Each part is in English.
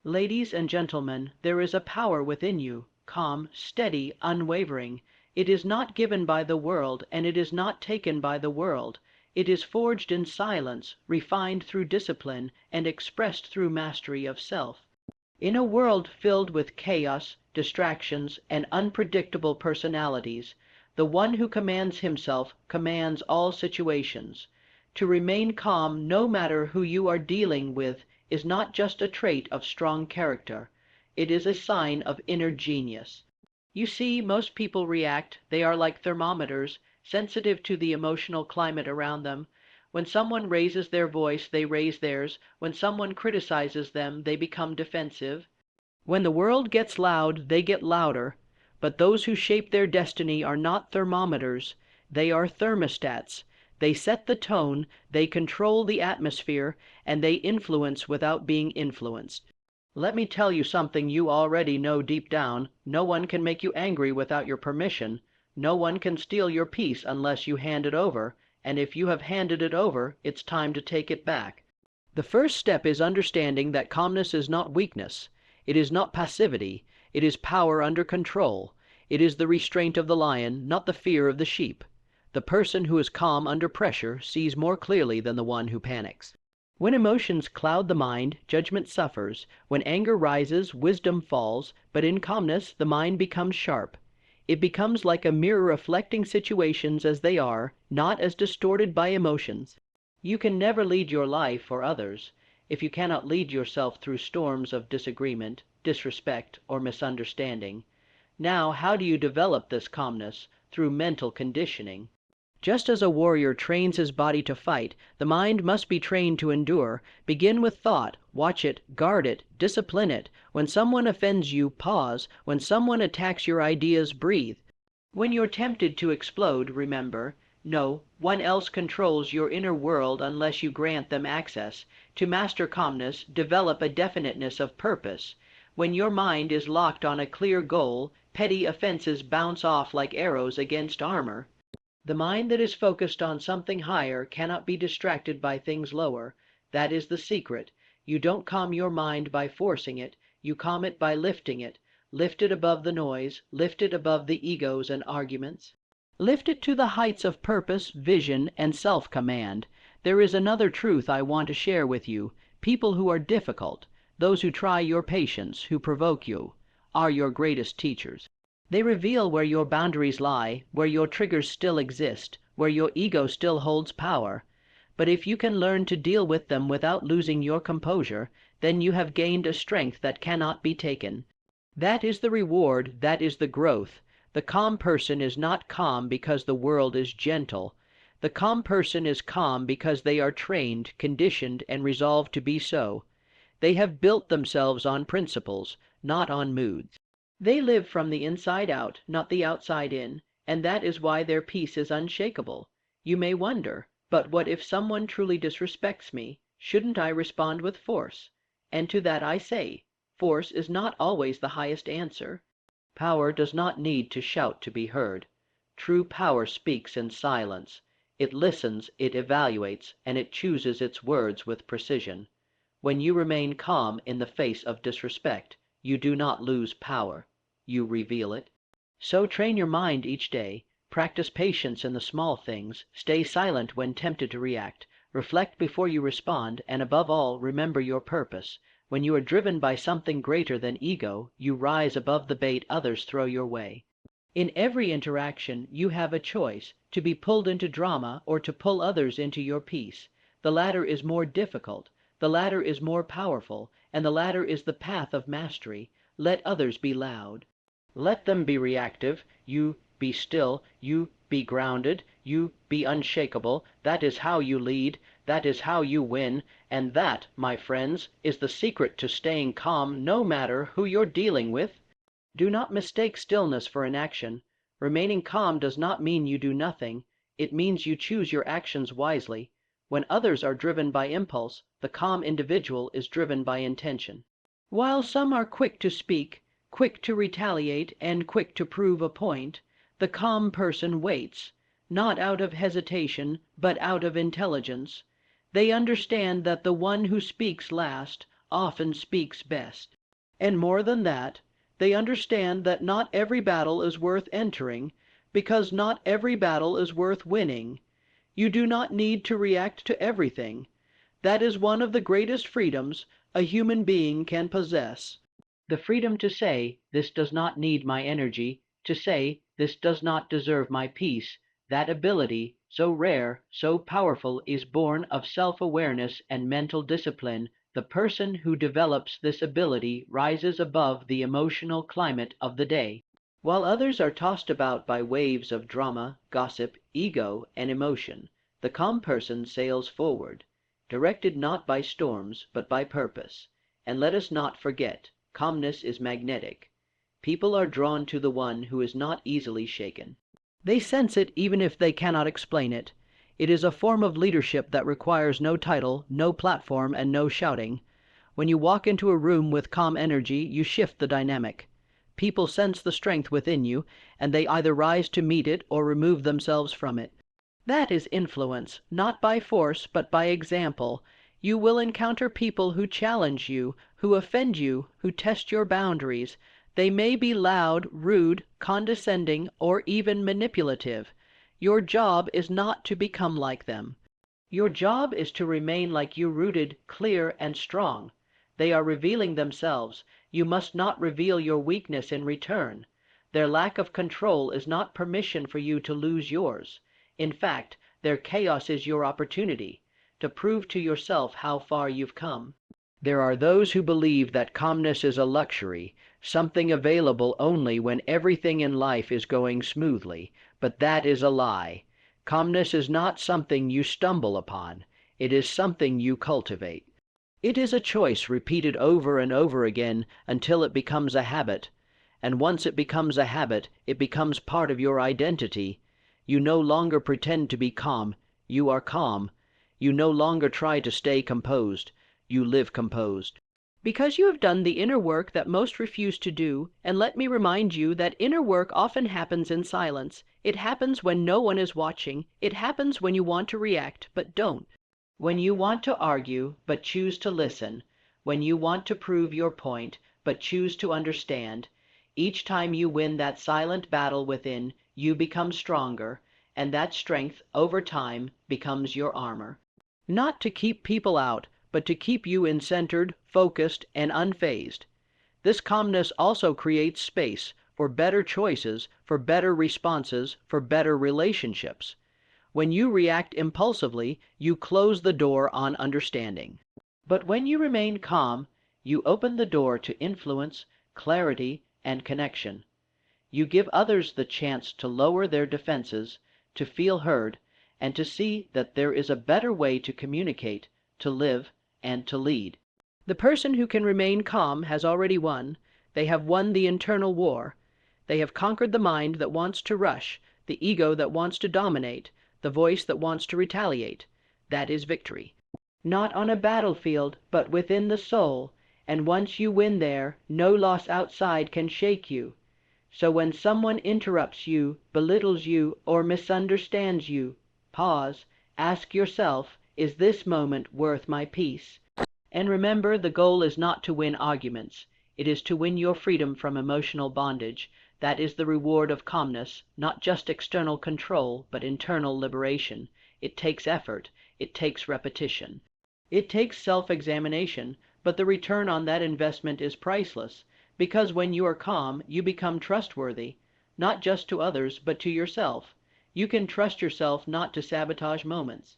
Ladies and gentlemen, there is a power within you, calm, steady, unwavering. It is not given by the world, and it is not taken by the world. It is forged in silence, refined through discipline, and expressed through mastery of self. In a world filled with chaos, distractions, and unpredictable personalities, the one who commands himself commands all situations. To remain calm no matter who you are dealing with is not just a trait of strong character. It is a sign of inner genius. You see, most people react. They are like thermometers, sensitive to the emotional climate around them. When someone raises their voice, they raise theirs. When someone criticizes them, they become defensive. When the world gets loud, they get louder. But those who shape their destiny are not thermometers. They are thermostats. They set the tone, they control the atmosphere, and they influence without being influenced. Let me tell you something you already know deep down. No one can make you angry without your permission. No one can steal your peace unless you hand it over. And if you have handed it over, it's time to take it back. The first step is understanding that calmness is not weakness. It is not passivity. It is power under control. It is the restraint of the lion, not the fear of the sheep. The person who is calm under pressure sees more clearly than the one who panics. When emotions cloud the mind, judgment suffers. When anger rises, wisdom falls. But in calmness, the mind becomes sharp. It becomes like a mirror reflecting situations as they are, not as distorted by emotions. You can never lead your life or others if you cannot lead yourself through storms of disagreement, disrespect, or misunderstanding. Now, how do you develop this calmness? Through mental conditioning. Just as a warrior trains his body to fight, the mind must be trained to endure. Begin with thought, watch it, guard it, discipline it. When someone offends you, pause. When someone attacks your ideas, breathe. When you're tempted to explode, remember, no one else controls your inner world unless you grant them access. To master calmness, develop a definiteness of purpose. When your mind is locked on a clear goal, petty offenses bounce off like arrows against armor. The mind that is focused on something higher cannot be distracted by things lower. That is the secret. You don't calm your mind by forcing it. You calm it by lifting it. Lift it above the noise. Lift it above the egos and arguments. Lift it to the heights of purpose, vision, and self-command. There is another truth I want to share with you. People who are difficult, those who try your patience, who provoke you, are your greatest teachers. They reveal where your boundaries lie, where your triggers still exist, where your ego still holds power. But if you can learn to deal with them without losing your composure, then you have gained a strength that cannot be taken. That is the reward, that is the growth. The calm person is not calm because the world is gentle. The calm person is calm because they are trained, conditioned, and resolved to be so. They have built themselves on principles, not on moods. They live from the inside out, not the outside in, and that is why their peace is unshakable. You may wonder, but what if someone truly disrespects me? Shouldn't I respond with force? And to that I say, force is not always the highest answer. Power does not need to shout to be heard. True power speaks in silence. It listens, it evaluates, and it chooses its words with precision. When you remain calm in the face of disrespect, you do not lose power. You reveal it. So train your mind each day. Practice patience in the small things. Stay silent when tempted to react. Reflect before you respond, and above all, remember your purpose. When you are driven by something greater than ego, you rise above the bait others throw your way. In every interaction, you have a choice, to be pulled into drama or to pull others into your peace. The latter is more difficult. The latter is more powerful, and the latter is the path of mastery. Let others be loud. Let them be reactive. You be still. You be grounded. You be unshakable. That is how you lead. That is how you win. And that, my friends, is the secret to staying calm no matter who you're dealing with. Do not mistake stillness for inaction. Remaining calm does not mean you do nothing. It means you choose your actions wisely. When others are driven by impulse, the calm individual is driven by intention. While some are quick to speak, quick to retaliate, and quick to prove a point, the calm person waits, not out of hesitation, but out of intelligence. They understand that the one who speaks last often speaks best. And more than that, they understand that not every battle is worth entering, because not every battle is worth winning. You do not need to react to everything. That is one of the greatest freedoms a human being can possess. The freedom to say, this does not need my energy, to say, this does not deserve my peace. That ability, so rare, so powerful, is born of self-awareness and mental discipline. The person who develops this ability rises above the emotional climate of the day. While others are tossed about by waves of drama, gossip, ego, and emotion, the calm person sails forward, directed not by storms, but by purpose. And let us not forget, calmness is magnetic. People are drawn to the one who is not easily shaken. They sense it even if they cannot explain it. It is a form of leadership that requires no title, no platform, and no shouting. When you walk into a room with calm energy, you shift the dynamic. People sense the strength within you, and they either rise to meet it or remove themselves from it. That is influence, not by force, but by example. You will encounter people who challenge you, who offend you, who test your boundaries. They may be loud, rude, condescending, or even manipulative. Your job is not to become like them. Your job is to remain like you, rooted, clear, and strong. They are revealing themselves. You must not reveal your weakness in return. Their lack of control is not permission for you to lose yours. In fact, their chaos is your opportunity to prove to yourself how far you've come. There are those who believe that calmness is a luxury, something available only when everything in life is going smoothly, but that is a lie. Calmness is not something you stumble upon. It is something you cultivate. It is a choice repeated over and over again until it becomes a habit. And once it becomes a habit, it becomes part of your identity. You no longer pretend to be calm. You are calm. You no longer try to stay composed. You live composed. Because you have done the inner work that most refuse to do, and let me remind you that inner work often happens in silence. It happens when no one is watching. It happens when you want to react, but don't. When you want to argue, but choose to listen. When you want to prove your point, but choose to understand. Each time you win that silent battle within, you become stronger, and that strength, over time, becomes your armor. Not to keep people out, but to keep you in-centered, focused, and unfazed. This calmness also creates space for better choices, for better responses, for better relationships. When you react impulsively, you close the door on understanding. But when you remain calm, you open the door to influence, clarity, and connection. You give others the chance to lower their defenses, to feel heard, and to see that there is a better way to communicate, to live, and to lead. The person who can remain calm has already won. They have won the internal war. They have conquered the mind that wants to rush, the ego that wants to dominate, the voice that wants to retaliate. That is victory. Not on a battlefield, but within the soul, and once you win there, no loss outside can shake you. So when someone interrupts you, belittles you, or misunderstands you, pause, ask yourself, is this moment worth my peace? And remember, the goal is not to win arguments. It is to win your freedom from emotional bondage. That is the reward of calmness, not just external control, but internal liberation. It takes effort. It takes repetition. It takes self-examination, but the return on that investment is priceless, because when you are calm, you become trustworthy, not just to others, but to yourself. You can trust yourself not to sabotage moments.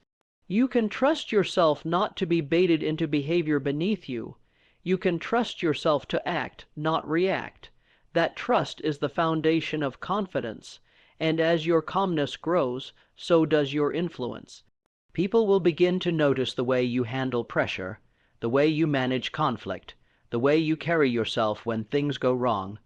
You can trust yourself not to be baited into behavior beneath you. You can trust yourself to act, not react. That trust is the foundation of confidence, and as your calmness grows, so does your influence. People will begin to notice the way you handle pressure, the way you manage conflict, the way you carry yourself when things go wrong.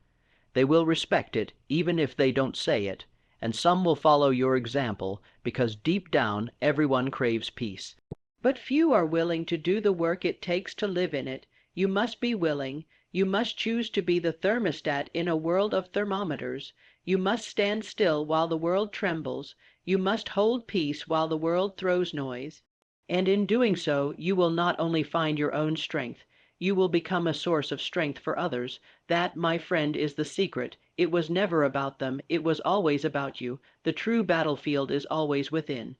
They will respect it, even if they don't say it, and some will follow your example, because deep down everyone craves peace. But few are willing to do the work it takes to live in it. You must be willing. You must choose to be the thermostat in a world of thermometers. You must stand still while the world trembles. You must hold peace while the world throws noise. And in doing so, you will not only find your own strength, You will become a source of strength for others. That, my friend, is the secret. It was never about them, it was always about you. The true battlefield is always within.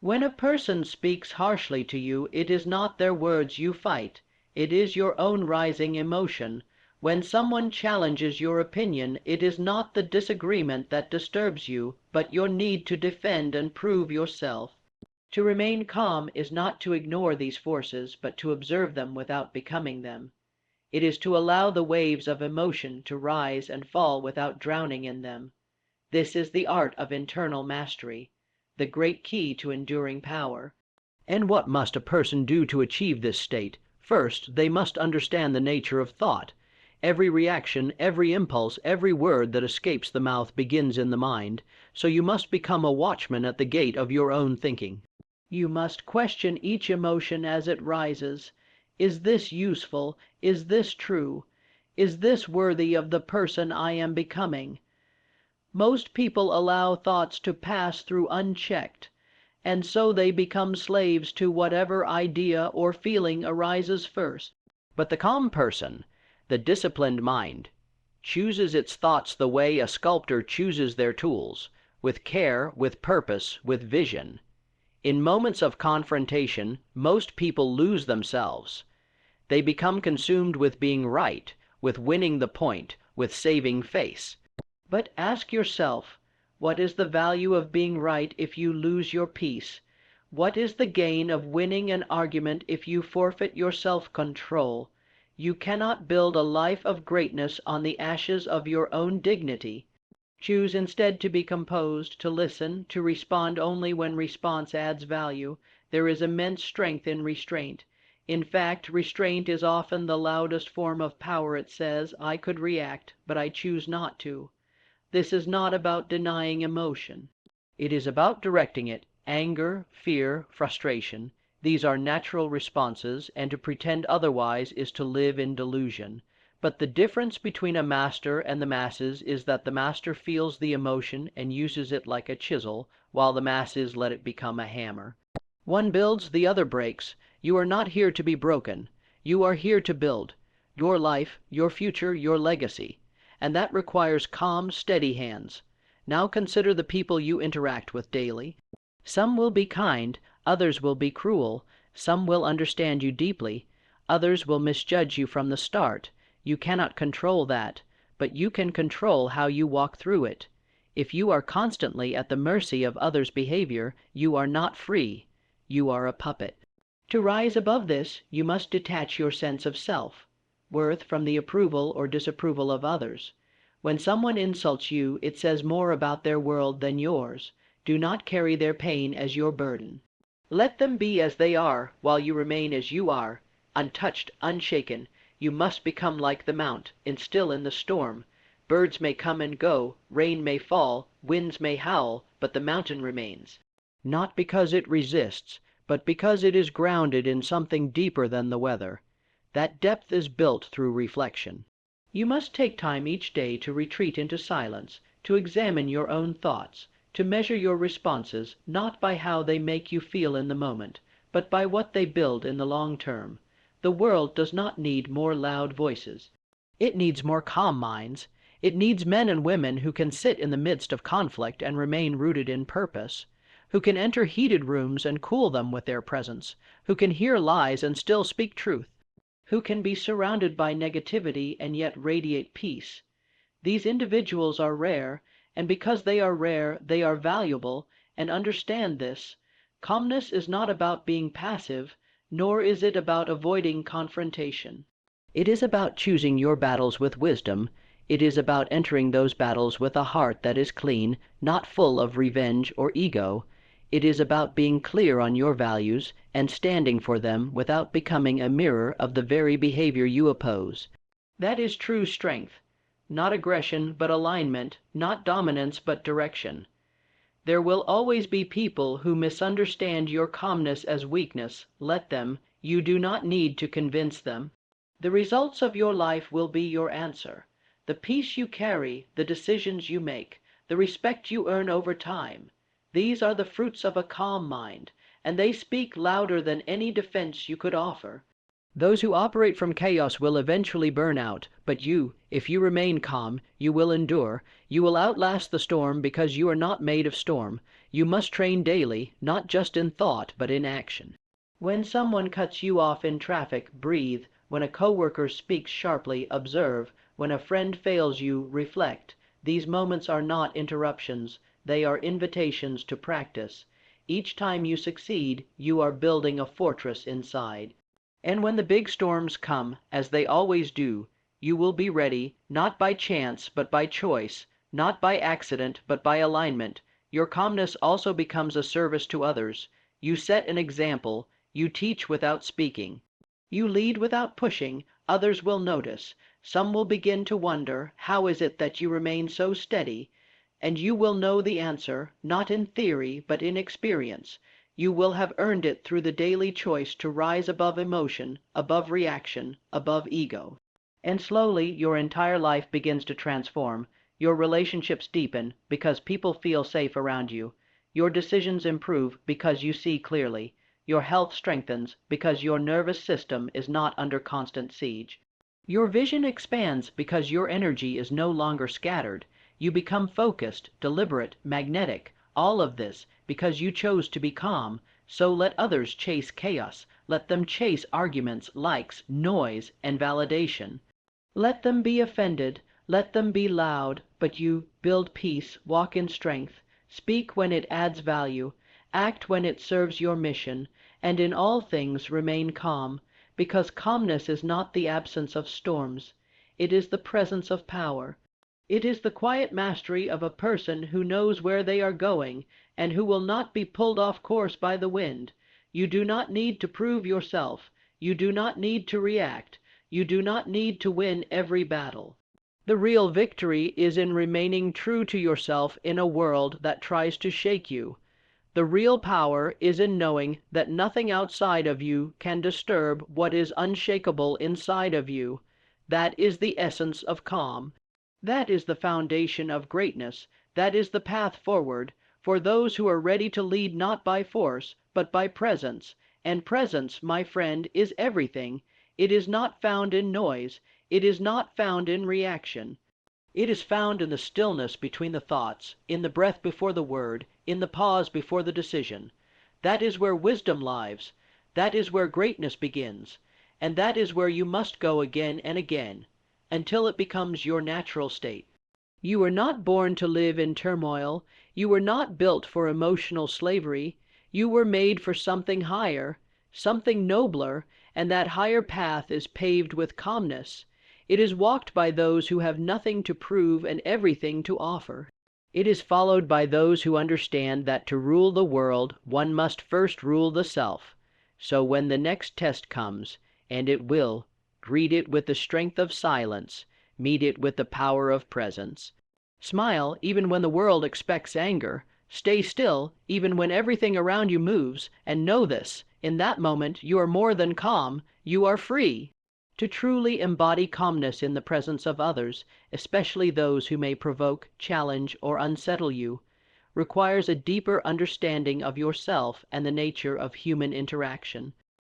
When a person speaks harshly to you, it is not their words you fight. It is your own rising emotion. When someone challenges your opinion, it is not the disagreement that disturbs you, but your need to defend and prove yourself. To remain calm is not to ignore these forces, but to observe them without becoming them. It is to allow the waves of emotion to rise and fall without drowning in them. This is the art of internal mastery, the great key to enduring power. And what must a person do to achieve this state? First, they must understand the nature of thought. Every reaction, every impulse, every word that escapes the mouth begins in the mind, so you must become a watchman at the gate of your own thinking. You must question each emotion as it rises. Is this useful? Is this true? Is this worthy of the person I am becoming? Most people allow thoughts to pass through unchecked, and so they become slaves to whatever idea or feeling arises first. But the calm person, the disciplined mind, chooses its thoughts the way a sculptor chooses their tools, with care, with purpose, with vision. In moments of confrontation, most people lose themselves. They become consumed with being right, with winning the point, with saving face. But ask yourself, what is the value of being right if you lose your peace? What is the gain of winning an argument if you forfeit your self-control? You cannot build a life of greatness on the ashes of your own dignity. Choose instead to be composed, to listen, to respond only when response adds value. There is immense strength in restraint. In fact, restraint is often the loudest form of power. It says, I could react, but I choose not to. This is not about denying emotion. It is about directing it. Anger, fear, frustration, these are natural responses, and to pretend otherwise is to live in delusion. But the difference between a master and the masses is that the master feels the emotion and uses it like a chisel, while the masses let it become a hammer. One builds, the other breaks. You are not here to be broken. You are here to build your life, your future, your legacy. And that requires calm, steady hands. Now consider the people you interact with daily. Some will be kind, others will be cruel. Some will understand you deeply, others will misjudge you from the start. You cannot control that, but you can control how you walk through it. If you are constantly at the mercy of others' behavior, you are not free. You are a puppet. To rise above this, you must detach your sense of self-worth from the approval or disapproval of others. When someone insults you, it says more about their world than yours. Do not carry their pain as your burden. Let them be as they are, while you remain as you are, untouched, unshaken. You must become like the mount, and still in the storm. Birds may come and go, rain may fall, winds may howl, but the mountain remains. Not because it resists, but because it is grounded in something deeper than the weather. That depth is built through reflection. You must take time each day to retreat into silence, to examine your own thoughts, to measure your responses, not by how they make you feel in the moment, but by what they build in the long term. The world does not need more loud voices. It needs more calm minds. It needs men and women who can sit in the midst of conflict and remain rooted in purpose, who can enter heated rooms and cool them with their presence, who can hear lies and still speak truth, who can be surrounded by negativity and yet radiate peace. These individuals are rare, and because they are rare, they are valuable, and understand this. Calmness is not about being passive, nor is it about avoiding confrontation. It is about choosing your battles with wisdom. It is about entering those battles with a heart that is clean, not full of revenge or ego. It is about being clear on your values and standing for them without becoming a mirror of the very behavior you oppose. That is true strength. Not aggression, but alignment, not dominance, but direction. There will always be people who misunderstand your calmness as weakness. Let them. You do not need to convince them. The results of your life will be your answer. The peace you carry, the decisions you make, the respect you earn over time. These are the fruits of a calm mind, and they speak louder than any defense you could offer. Those who operate from chaos will eventually burn out, but you, if you remain calm, you will endure. You will outlast the storm because you are not made of storm. You must train daily, not just in thought, but in action. When someone cuts you off in traffic, breathe. When a coworker speaks sharply, observe. When a friend fails you, reflect. These moments are not interruptions. They are invitations to practice. Each time you succeed, you are building a fortress inside. And when the big storms come, as they always do, you will be ready, not by chance, but by choice, not by accident, but by alignment. Your calmness also becomes a service to others. You set an example. You teach without speaking. You lead without pushing. Others will notice. Some will begin to wonder, how is it that you remain so steady? And you will know the answer, not in theory, but in experience. You will have earned it through the daily choice to rise above emotion, above reaction, above ego. And slowly your entire life begins to transform. Your relationships deepen because people feel safe around you. Your decisions improve because you see clearly. Your health strengthens because your nervous system is not under constant siege. Your vision expands because your energy is no longer scattered. You become focused, deliberate, magnetic. All of this because you chose to be calm. So let others chase chaos. Let them chase arguments, likes, noise, and validation. Let them be offended. Let them be loud. But you build peace, walk in strength, speak when it adds value, act when it serves your mission, and in all things remain calm, because calmness is not the absence of storms. It is the presence of power. It is the quiet mastery of a person who knows where they are going and who will not be pulled off course by the wind. You do not need to prove yourself. You do not need to react. You do not need to win every battle. The real victory is in remaining true to yourself in a world that tries to shake you. The real power is in knowing that nothing outside of you can disturb what is unshakable inside of you. That is the essence of calm. That is the foundation of greatness. That is the path forward for those who are ready to lead not by force, but by presence. And presence, my friend, is everything. It is not found in noise. It is not found in reaction. It is found in the stillness between the thoughts, in the breath before the word, in the pause before the decision. That is where wisdom lies. That is where greatness begins. And that is where you must go again and again, until it becomes your natural state. You were not born to live in turmoil. You were not built for emotional slavery. You were made for something higher, something nobler, and that higher path is paved with calmness. It is walked by those who have nothing to prove and everything to offer. It is followed by those who understand that to rule the world, one must first rule the self. So when the next test comes, and it will, greet it with the strength of silence, meet it with the power of presence. Smile even when the world expects anger. Stay still even when everything around you moves, and know this, in that moment you are more than calm, you are free. To truly embody calmness in the presence of others, especially those who may provoke, challenge, or unsettle you, requires a deeper understanding of yourself and the nature of human interaction.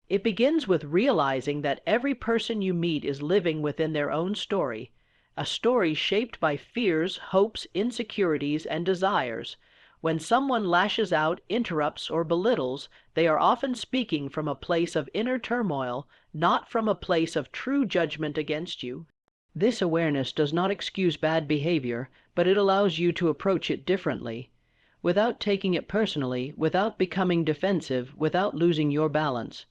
It begins with realizing that every person you meet is living within their own story, a story shaped by fears, hopes, insecurities, and desires. When someone lashes out, interrupts, or belittles, they are often speaking from a place of inner turmoil, not from a place of true judgment against you. This awareness does not excuse bad behavior, but it allows you to approach it differently, without taking it personally, without becoming defensive, without losing your balance.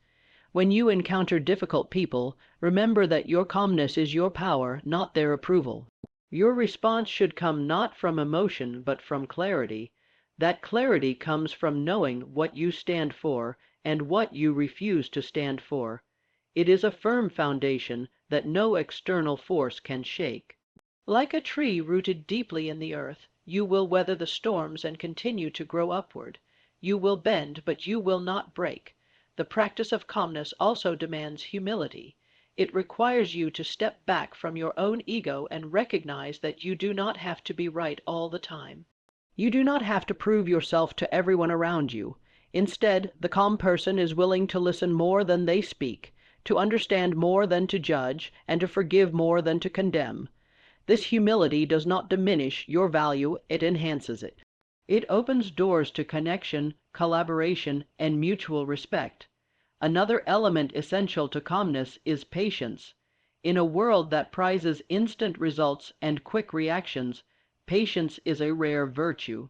When you encounter difficult people, remember that your calmness is your power, not their approval. Your response should come not from emotion, but from clarity. That clarity comes from knowing what you stand for and what you refuse to stand for. It is a firm foundation that no external force can shake. Like a tree rooted deeply in the earth, you will weather the storms and continue to grow upward. You will bend, but you will not break. The practice of calmness also demands humility. It requires you to step back from your own ego and recognize that you do not have to be right all the time. You do not have to prove yourself to everyone around you. Instead, the calm person is willing to listen more than they speak, to understand more than to judge, and to forgive more than to condemn. This humility does not diminish your value, it enhances it. It opens doors to connection, collaboration, and mutual respect. Another element essential to calmness is patience. In a world that prizes instant results and quick reactions, patience is a rare virtue.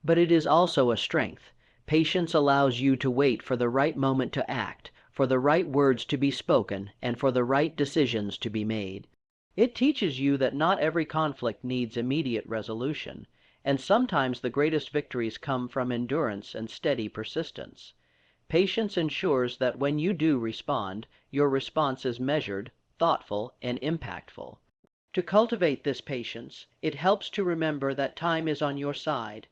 But it is also a strength. Patience allows you to wait for the right moment to act, for the right words to be spoken, and for the right decisions to be made. It teaches you that not every conflict needs immediate resolution, and sometimes the greatest victories come from endurance and steady persistence. Patience ensures that when you do respond, your response is measured, thoughtful, and impactful. To cultivate this patience, it helps to remember that time is on your side.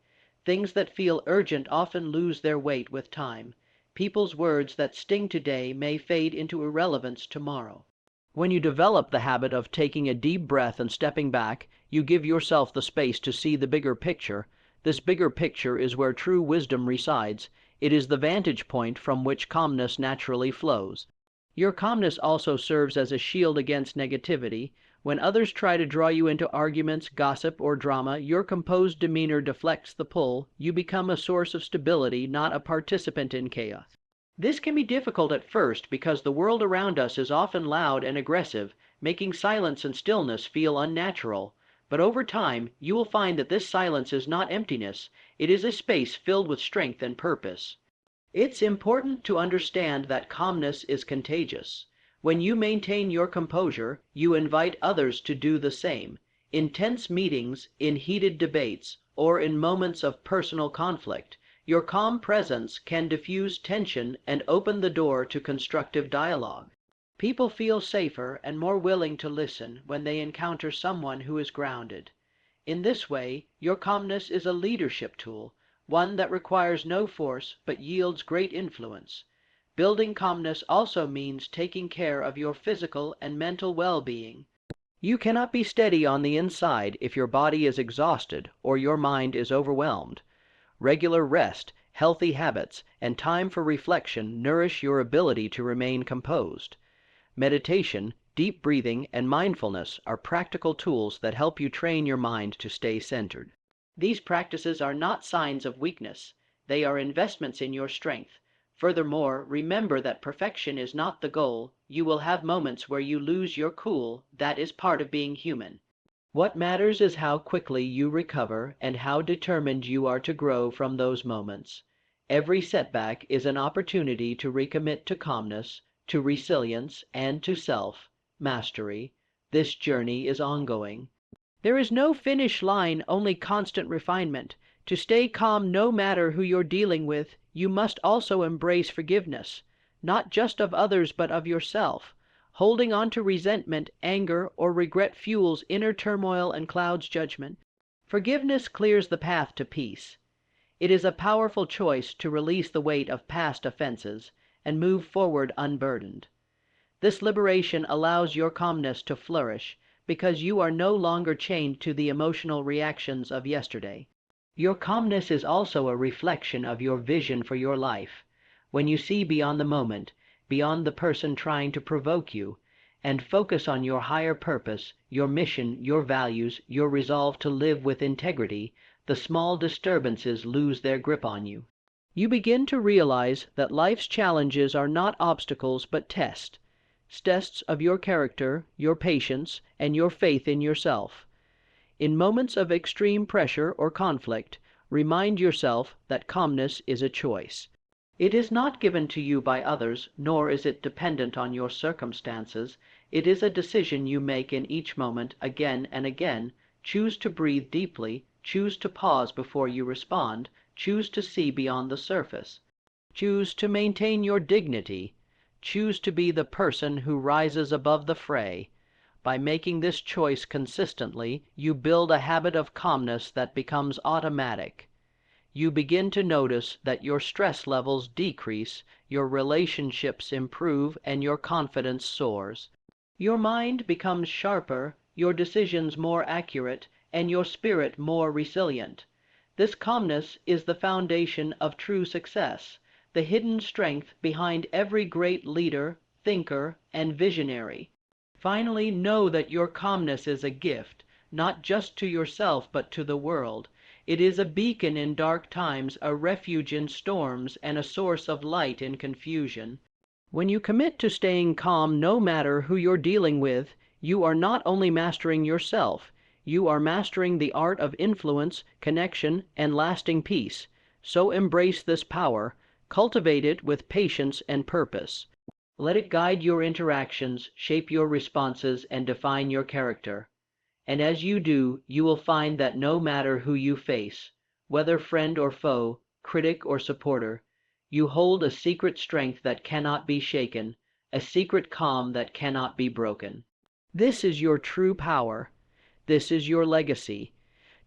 Things that feel urgent often lose their weight with time. People's words that sting today may fade into irrelevance tomorrow. When you develop the habit of taking a deep breath and stepping back, you give yourself the space to see the bigger picture. This bigger picture is where true wisdom resides. It is the vantage point from which calmness naturally flows. Your calmness also serves as a shield against negativity. When others try to draw you into arguments, gossip, or drama, your composed demeanor deflects the pull. You become a source of stability, not a participant in chaos. This can be difficult at first because the world around us is often loud and aggressive, making silence and stillness feel unnatural. But over time, you will find that this silence is not emptiness. It is a space filled with strength and purpose. It's important to understand that calmness is contagious. When you maintain your composure, you invite others to do the same. In tense meetings, in heated debates, or in moments of personal conflict, your calm presence can diffuse tension and open the door to constructive dialogue. People feel safer and more willing to listen when they encounter someone who is grounded. In this way, your calmness is a leadership tool, one that requires no force but yields great influence. Building calmness also means taking care of your physical and mental well-being. You cannot be steady on the inside if your body is exhausted or your mind is overwhelmed. Regular rest, healthy habits, and time for reflection nourish your ability to remain composed. Meditation, deep breathing, and mindfulness are practical tools that help you train your mind to stay centered. These practices are not signs of weakness. They are investments in your strength. Furthermore, remember that perfection is not the goal. You will have moments where you lose your cool. That is part of being human. What matters is how quickly you recover and how determined you are to grow from those moments. Every setback is an opportunity to recommit to calmness, to resilience, and to self-mastery. This journey is ongoing. There is no finish line, only constant refinement. To stay calm no matter who you're dealing with, you must also embrace forgiveness, not just of others but of yourself. Holding on to resentment, anger, or regret fuels inner turmoil and clouds judgment. Forgiveness clears the path to peace. It is a powerful choice to release the weight of past offenses and move forward unburdened. This liberation allows your calmness to flourish because you are no longer chained to the emotional reactions of yesterday. Your calmness is also a reflection of your vision for your life. When you see beyond the moment, beyond the person trying to provoke you, and focus on your higher purpose, your mission, your values, your resolve to live with integrity, the small disturbances lose their grip on you. You begin to realize that life's challenges are not obstacles but tests of your character, your patience, and your faith in yourself. In moments of extreme pressure or conflict, remind yourself that calmness is a choice. It is not given to you by others, nor is it dependent on your circumstances. It is a decision you make in each moment, again and again. Choose to breathe deeply, choose to pause before you respond, choose to see beyond the surface. Choose to maintain your dignity. Choose to be the person who rises above the fray. By making this choice consistently, you build a habit of calmness that becomes automatic. You begin to notice that your stress levels decrease, your relationships improve, and your confidence soars. Your mind becomes sharper, your decisions more accurate, and your spirit more resilient. This calmness is the foundation of true success, the hidden strength behind every great leader, thinker, and visionary. Finally, know that your calmness is a gift, not just to yourself but to the world. It is a beacon in dark times, a refuge in storms, and a source of light in confusion. When you commit to staying calm no matter who you're dealing with, you are not only mastering yourself, you are mastering the art of influence, connection, and lasting peace. So embrace this power, cultivate it with patience and purpose. Let it guide your interactions, shape your responses, and define your character. And as you do, you will find that no matter who you face, whether friend or foe, critic or supporter, you hold a secret strength that cannot be shaken, a secret calm that cannot be broken. This is your true power. This is your legacy.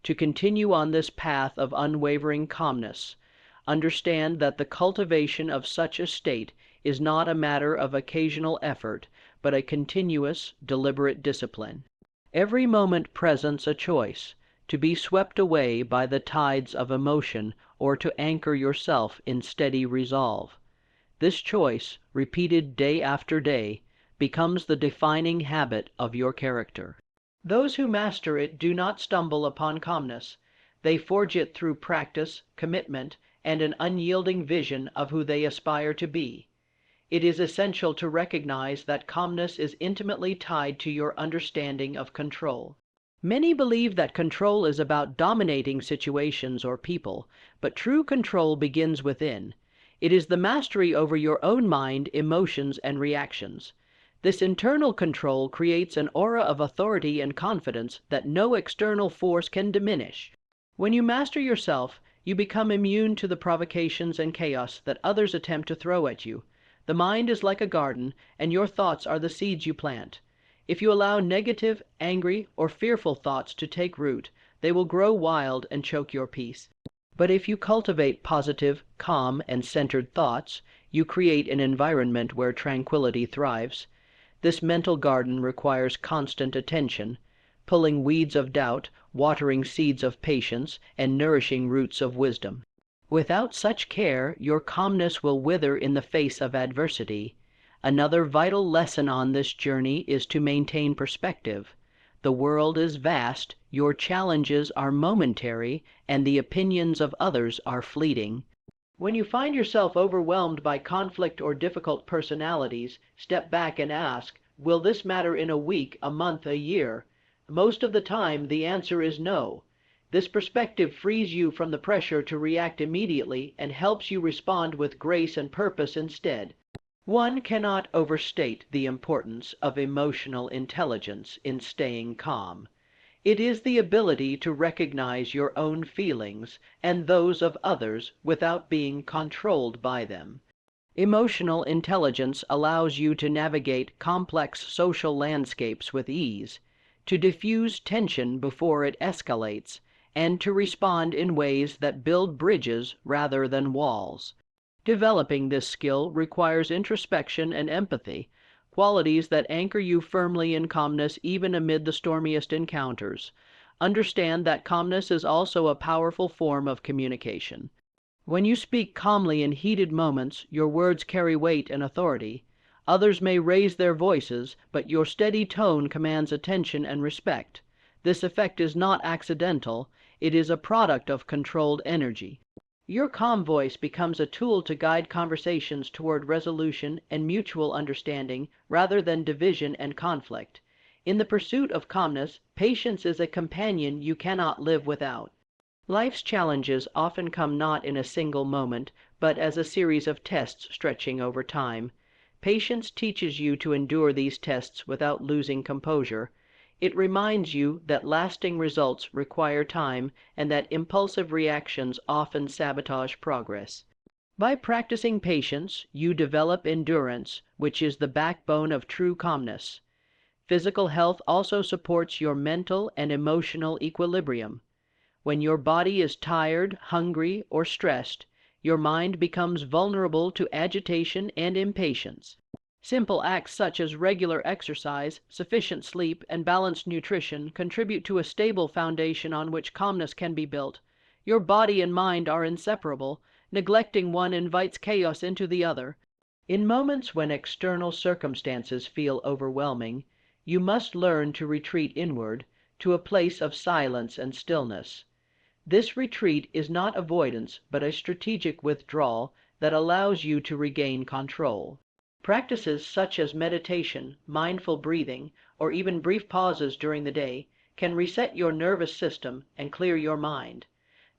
To continue on this path of unwavering calmness, understand that the cultivation of such a state is not a matter of occasional effort, but a continuous, deliberate discipline. Every moment presents a choice, to be swept away by the tides of emotion or to anchor yourself in steady resolve. This choice, repeated day after day, becomes the defining habit of your character. Those who master it do not stumble upon calmness. They forge it through practice, commitment, and an unyielding vision of who they aspire to be. It is essential to recognize that calmness is intimately tied to your understanding of control. Many believe that control is about dominating situations or people, but true control begins within. It is the mastery over your own mind, emotions, and reactions. This internal control creates an aura of authority and confidence that no external force can diminish. When you master yourself, you become immune to the provocations and chaos that others attempt to throw at you. The mind is like a garden, and your thoughts are the seeds you plant. If you allow negative, angry, or fearful thoughts to take root, they will grow wild and choke your peace. But if you cultivate positive, calm, and centered thoughts, you create an environment where tranquility thrives. This mental garden requires constant attention, pulling weeds of doubt, watering seeds of patience, and nourishing roots of wisdom. Without such care, your calmness will wither in the face of adversity. Another vital lesson on this journey is to maintain perspective. The world is vast, your challenges are momentary, and the opinions of others are fleeting. When you find yourself overwhelmed by conflict or difficult personalities, step back and ask, will this matter in a week, a month, a year? Most of the time, the answer is no. This perspective frees you from the pressure to react immediately and helps you respond with grace and purpose instead. One cannot overstate the importance of emotional intelligence in staying calm. It is the ability to recognize your own feelings and those of others without being controlled by them. Emotional intelligence allows you to navigate complex social landscapes with ease, to diffuse tension before it escalates, and to respond in ways that build bridges rather than walls. Developing this skill requires introspection and empathy, qualities that anchor you firmly in calmness even amid the stormiest encounters. Understand that calmness is also a powerful form of communication. When you speak calmly in heated moments, your words carry weight and authority. Others may raise their voices, but your steady tone commands attention and respect. This effect is not accidental. It is a product of controlled energy. Your calm voice becomes a tool to guide conversations toward resolution and mutual understanding rather than division and conflict. In the pursuit of calmness, patience is a companion you cannot live without. Life's challenges often come not in a single moment, but as a series of tests stretching over time. Patience teaches you to endure these tests without losing composure. It reminds you that lasting results require time and that impulsive reactions often sabotage progress. By practicing patience, you develop endurance, which is the backbone of true calmness. Physical health also supports your mental and emotional equilibrium. When your body is tired, hungry, or stressed, your mind becomes vulnerable to agitation and impatience. Simple acts such as regular exercise, sufficient sleep, and balanced nutrition contribute to a stable foundation on which calmness can be built. Your body and mind are inseparable. Neglecting one invites chaos into the other. In moments when external circumstances feel overwhelming, you must learn to retreat inward, to a place of silence and stillness. This retreat is not avoidance, but a strategic withdrawal that allows you to regain control. Practices such as meditation, mindful breathing, or even brief pauses during the day can reset your nervous system and clear your mind.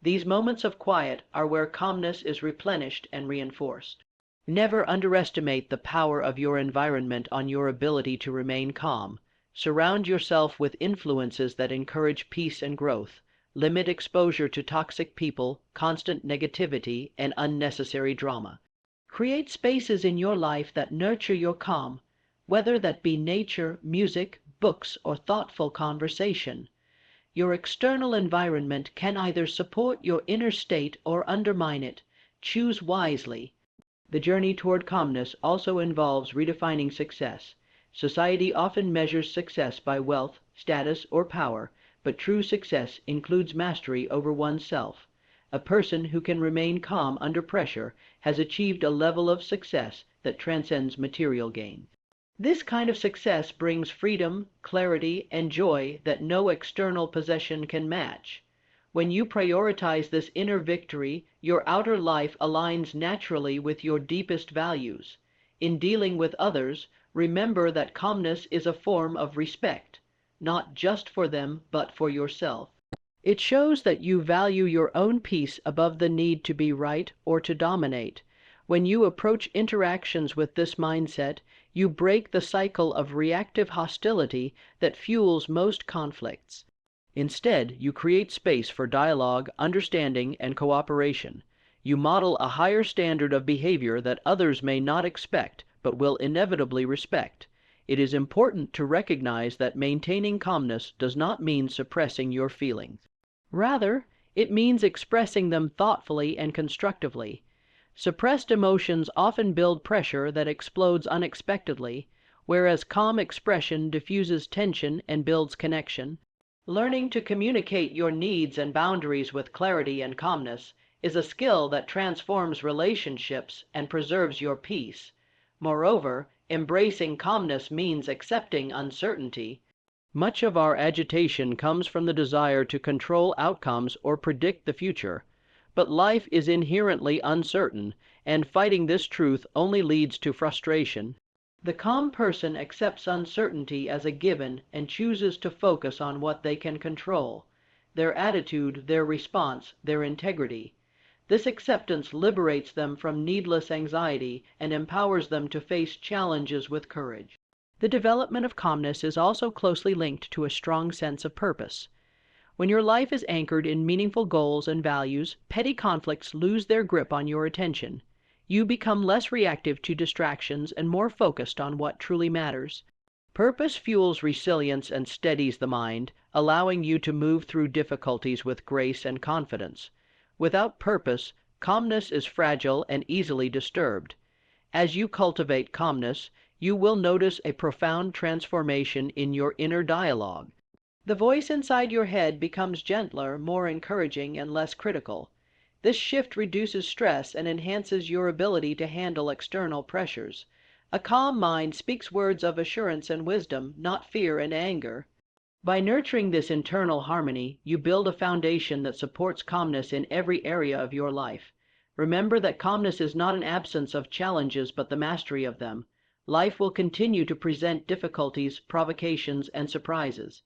These moments of quiet are where calmness is replenished and reinforced. Never underestimate the power of your environment on your ability to remain calm. Surround yourself with influences that encourage peace and growth. Limit exposure to toxic people, constant negativity, and unnecessary drama. Create spaces in your life that nurture your calm, whether that be nature, music, books, or thoughtful conversation. Your external environment can either support your inner state or undermine it. Choose wisely. The journey toward calmness also involves redefining success. Society often measures success by wealth, status, or power, but true success includes mastery over oneself. A person who can remain calm under pressure has achieved a level of success that transcends material gain. This kind of success brings freedom, clarity, and joy that no external possession can match. When you prioritize this inner victory, your outer life aligns naturally with your deepest values. In dealing with others, remember that calmness is a form of respect, not just for them, but for yourself. It shows that you value your own peace above the need to be right or to dominate. When you approach interactions with this mindset, you break the cycle of reactive hostility that fuels most conflicts. Instead, you create space for dialogue, understanding, and cooperation. You model a higher standard of behavior that others may not expect, but will inevitably respect. It is important to recognize that maintaining calmness does not mean suppressing your feelings. Rather, it means expressing them thoughtfully and constructively. Suppressed emotions often build pressure that explodes unexpectedly, whereas calm expression diffuses tension and builds connection. Learning to communicate your needs and boundaries with clarity and calmness is a skill that transforms relationships and preserves your peace. Moreover, embracing calmness means accepting uncertainty. Much of our agitation comes from the desire to control outcomes or predict the future. But life is inherently uncertain, and fighting this truth only leads to frustration. The calm person accepts uncertainty as a given and chooses to focus on what they can control: their attitude, their response, their integrity. This acceptance liberates them from needless anxiety and empowers them to face challenges with courage. The development of calmness is also closely linked to a strong sense of purpose. When your life is anchored in meaningful goals and values, petty conflicts lose their grip on your attention. You become less reactive to distractions and more focused on what truly matters. Purpose fuels resilience and steadies the mind, allowing you to move through difficulties with grace and confidence. Without purpose, calmness is fragile and easily disturbed. As you cultivate calmness, you will notice a profound transformation in your inner dialogue. The voice inside your head becomes gentler, more encouraging, and less critical. This shift reduces stress and enhances your ability to handle external pressures. A calm mind speaks words of assurance and wisdom, not fear and anger. By nurturing this internal harmony, you build a foundation that supports calmness in every area of your life. Remember that calmness is not an absence of challenges, but the mastery of them. Life will continue to present difficulties, provocations, and surprises.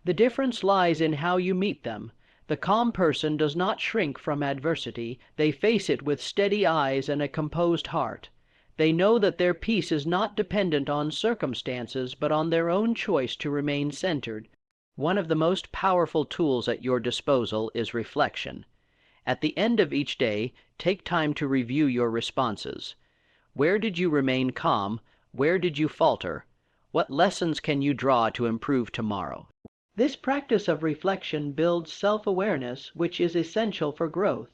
The difference lies in how you meet them. The calm person does not shrink from adversity. They face it with steady eyes and a composed heart. They know that their peace is not dependent on circumstances, but on their own choice to remain centered. One of the most powerful tools at your disposal is reflection. At the end of each day, take time to review your responses. Where did you remain calm? Where did you falter? What lessons can you draw to improve tomorrow? This practice of reflection builds self-awareness, which is essential for growth.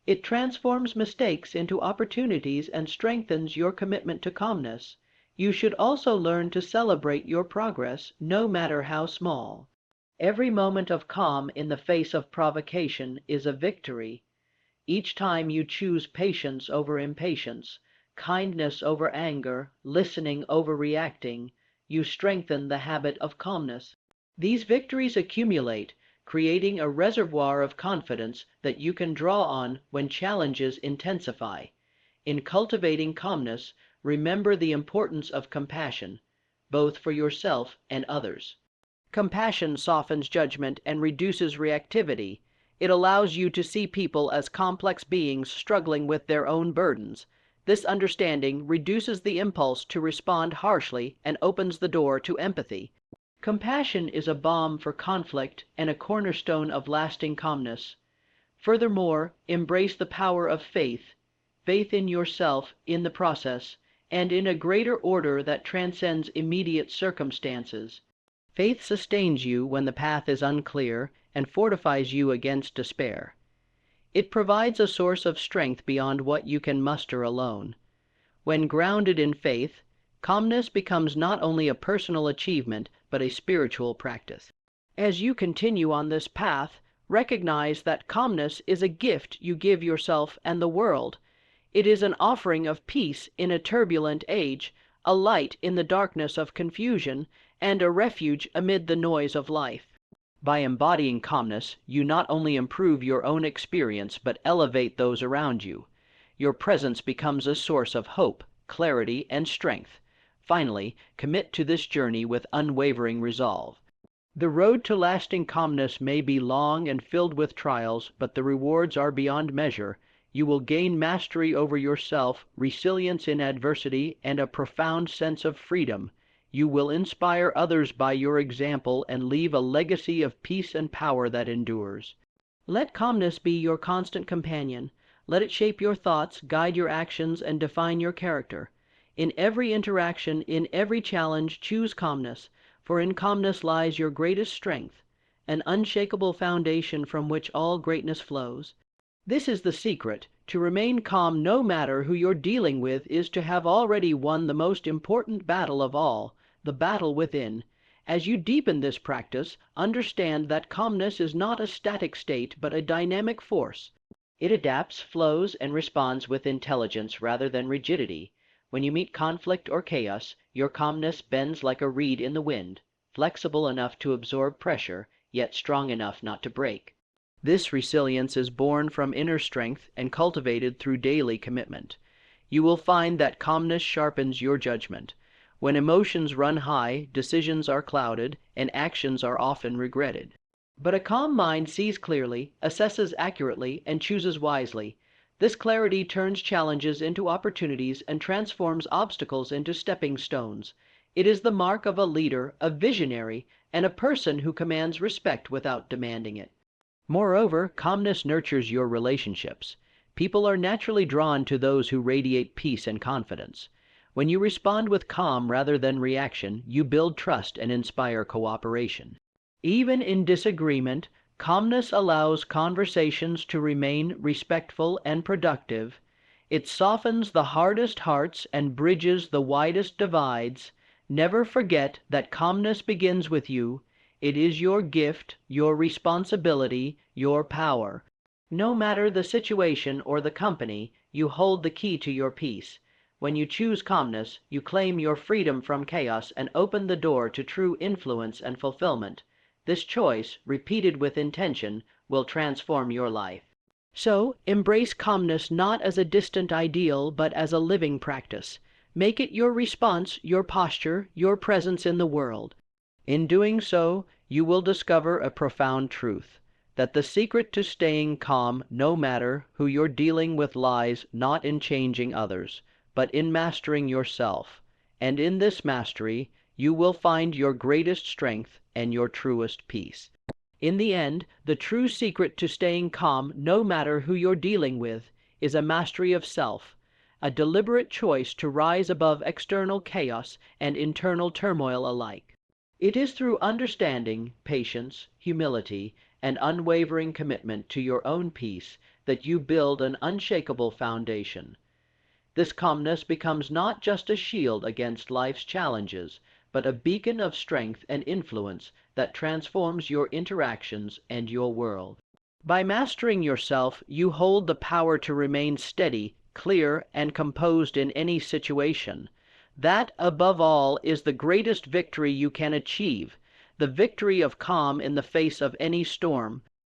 It transforms mistakes into opportunities and strengthens your commitment to calmness. You should also learn to celebrate your progress, no matter how small. Every moment of calm in the face of provocation is a victory. Each time you choose patience over impatience, kindness over anger, listening over reacting, you strengthen the habit of calmness. These victories accumulate, creating a reservoir of confidence that you can draw on when challenges intensify. In cultivating calmness, remember the importance of compassion, both for yourself and others. Compassion softens judgment and reduces reactivity. It allows you to see people as complex beings struggling with their own burdens. This understanding reduces the impulse to respond harshly and opens the door to empathy. Compassion is a balm for conflict and a cornerstone of lasting calmness. Furthermore, embrace the power of faith, faith in yourself, in the process, and in a greater order that transcends immediate circumstances. Faith sustains you when the path is unclear and fortifies you against despair. It provides a source of strength beyond what you can muster alone. When grounded in faith, calmness becomes not only a personal achievement, but a spiritual practice. As you continue on this path, recognize that calmness is a gift you give yourself and the world. It is an offering of peace in a turbulent age, a light in the darkness of confusion, and a refuge amid the noise of life. By embodying calmness, you not only improve your own experience, but elevate those around you. Your presence becomes a source of hope, clarity, and strength. Finally, commit to this journey with unwavering resolve. The road to lasting calmness may be long and filled with trials, but the rewards are beyond measure. You will gain mastery over yourself, resilience in adversity, and a profound sense of freedom. You will inspire others by your example and leave a legacy of peace and power that endures. Let calmness be your constant companion. Let it shape your thoughts, guide your actions, and define your character. In every interaction, in every challenge, choose calmness, for in calmness lies your greatest strength, an unshakable foundation from which all greatness flows. This is the secret. To remain calm no matter who you're dealing with is to have already won the most important battle of all, the battle within. As you deepen this practice, understand that calmness is not a static state, but a dynamic force. It adapts, flows, and responds with intelligence rather than rigidity. When you meet conflict or chaos, your calmness bends like a reed in the wind, flexible enough to absorb pressure, yet strong enough not to break. This resilience is born from inner strength and cultivated through daily commitment. You will find that calmness sharpens your judgment. When emotions run high, decisions are clouded, and actions are often regretted. But a calm mind sees clearly, assesses accurately, and chooses wisely. This clarity turns challenges into opportunities and transforms obstacles into stepping stones. It is the mark of a leader, a visionary, and a person who commands respect without demanding it. Moreover, calmness nurtures your relationships. People are naturally drawn to those who radiate peace and confidence. When you respond with calm rather than reaction, you build trust and inspire cooperation. Even in disagreement, calmness allows conversations to remain respectful and productive. It softens the hardest hearts and bridges the widest divides. Never forget that calmness begins with you. It is your gift, your responsibility, your power. No matter the situation or the company, you hold the key to your peace. When you choose calmness, you claim your freedom from chaos and open the door to true influence and fulfillment. This choice, repeated with intention, will transform your life. So, embrace calmness not as a distant ideal, but as a living practice. Make it your response, your posture, your presence in the world. In doing so, you will discover a profound truth, that the secret to staying calm no matter who you're dealing with lies not in changing others, but in mastering yourself, and in this mastery you will find your greatest strength and your truest peace. In the end, the true secret to staying calm no matter who you're dealing with is a mastery of self, a deliberate choice to rise above external chaos and internal turmoil alike. It is through understanding, patience, humility, and unwavering commitment to your own peace that you build an unshakable foundation. This calmness becomes not just a shield against life's challenges, but a beacon of strength and influence that transforms your interactions and your world. By mastering yourself, you hold the power to remain steady, clear, and composed in any situation. That, above all, is the greatest victory you can achieve, the victory of calm in the face of any storm,